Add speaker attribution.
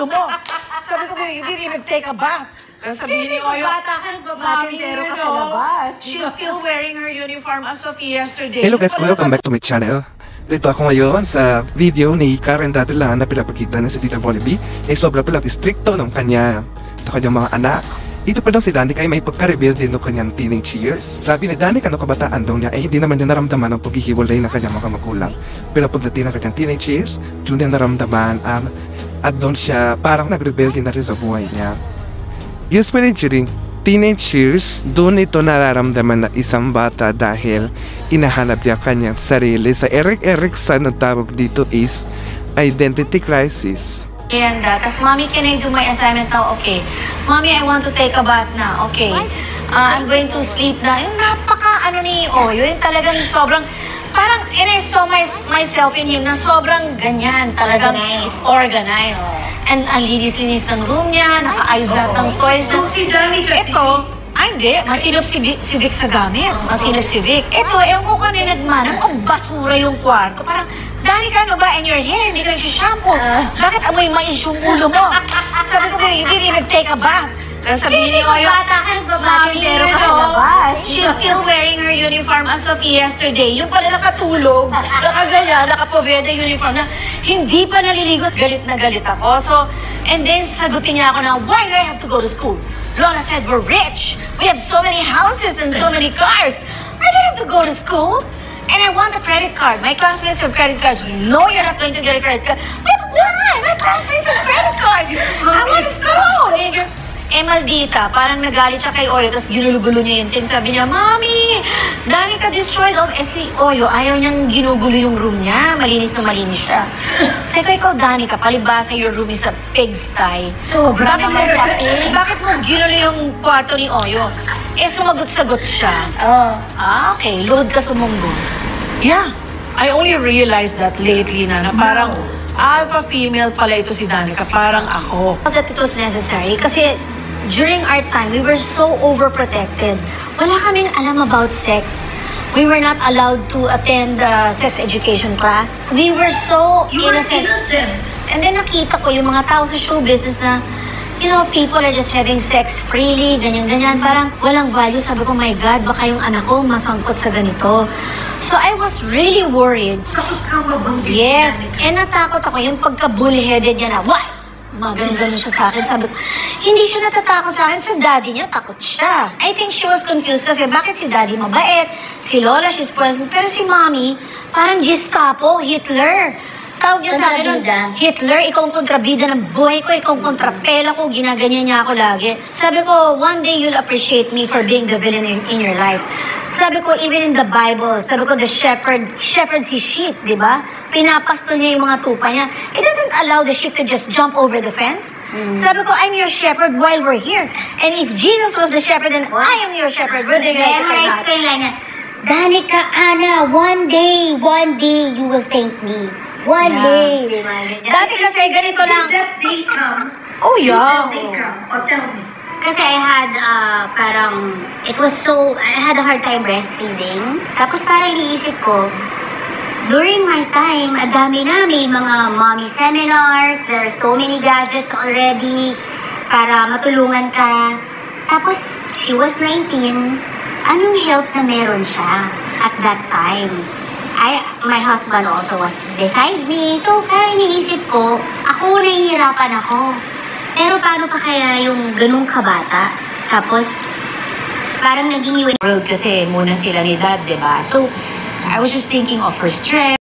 Speaker 1: ulo mo. Sabi ko, you didn't even take a bath. Sabihin ni Oyo, Mami, she's still wearing her uniform as of yesterday.
Speaker 2: Hello guys, welcome back to my channel. Dito ako ngayon sa video ni Karen Datulan na pinapakita na si Tita Bonnie B ay sobra palang stricto ng kanya sa kanyang mga anak. Dito pa lang si Danica ay may pagka-reveal din ng kanyang teenage years. Sabi ni Danica no kabataan daw niya ay hindi naman niya naramdaman ang paghihiwalay ng kanyang mga magulang. Pero pagdating ng kanyang teenage years, doon niya naramdaman at doon siya parang nag-reveal din na rin sa buhay niya. Usually during teenage years, doon ito nararamdaman na isang bata dahil inahanap niya kanyang sarili. Sa Erik Erikson, ang tawag dito is identity crisis.
Speaker 3: And tas, Mommy, can I do my assignment now? Okay. Mommy, I want to take a bath na. Okay. I'm going to sleep na. Yung ni Oyo, yung talagang sobrang, parang, and I saw myself in him na sobrang ganyan, talagang organized. And ang linis-linis ng room niya, nakaayos lahat ng toys.
Speaker 1: So, si Danica,
Speaker 3: ito, hindi, masilap si Vic sa gamit. Masilap si Vic. Ito, ewan ko kanina nagmanang, kung basura yung kwarto. Parang, Danica, ano ba? And your hair, hindi ka shampoo. Bakit amoy mais yung ulo mo? Sabi ko, you didn't even take a bath. Sabihin ni Oyo, Mami, she's still wearing her uniform as of yesterday. Yung pala nakatulog, nakaganyan, nakapobeda uniform na hindi pa naliligot, galit na galit ako. So, and then sagutin niya ako na, why do I have to go to school? Lola said, we're rich. We have so many houses and so many cars. I don't have to go to school. And I want a credit card. My classmates have credit cards. No, you're not going to get a credit card. But why? My classmates have credit cards. I want a phone. Maldita, parang nagalit siya kay Oyo, tapos ginugulo niya yung thing. Sabi niya, Mami, Danica destroyed all. Si Oyo, ayaw niyang ginugulo yung room niya. Malinis na malinis siya. Sabi ko, ikaw, Danica, palibasa your room is a pigsty. So, bakit mo ginulo yung kwarto ni Oyo? Sumagot-sagot siya. Okay, load ka sumunggo.
Speaker 1: Yeah, I only realized that lately na parang alpha female pala ito si Danica, parang ako.
Speaker 3: That it was necessary kasi during our time, we were so overprotected. Wala kaming alam about sex. We were not allowed to attend sex education class. We were so innocent. And then nakita ko yung mga tao sa show business na, you know, people are just having sex freely, ganyan-ganyan. Parang walang value. Sabi ko, my God, baka yung anak ko masangkot sa ganito. So I was really worried.
Speaker 1: Takot ka mabanggit.
Speaker 3: Yes. And natakot ako yung pagka-bullheaded niya na, what? Ganun siya sa akin. Sabi ko, hindi siya natatakot sa akin. Sa daddy niya, takot siya. I think she was confused kasi bakit si daddy mabait? Si Lola, she's present. Pero si mommy, parang Gestapo, Hitler. Tawag niya sa akin nun, Hitler, ikaw ang kontrabida ng buhay ko, ikaw ang kontrapela ko, ginaganyan niya ako lagi. Sabi ko, one day you'll appreciate me for being the villain in your life. Sabi ko, even in the Bible, sabi ko, the shepherds his sheep, di ba? Pinapastol niya yung mga tupa niya. It doesn't allow the sheep to just jump over the fence. Sabi ko, I'm your shepherd while we're here. And if Jesus was the shepherd, then I am your shepherd, whether you like it or not.
Speaker 4: Danica, Ana, one day you will thank me. One day.
Speaker 3: Dati kasi ganito lang.
Speaker 1: Did that day come?
Speaker 3: Oh, yeah.
Speaker 1: Did that day come? Oh, tell me.
Speaker 4: Kasi I had I had a hard time breastfeeding. Tapos parang iniisip ko, during my time, ang dami na, may mga mommy seminars, there are so many gadgets already para matulungan ka. Tapos, she was 19. Anong help na meron siya at that time? My husband also was beside me. So, parang iniisip ko, nahihirapan ako. Pero paano pa kaya yung ganung kabata? Tapos, parang naging world kasi muna sila ni dad, diba? So, I was just thinking of her strength.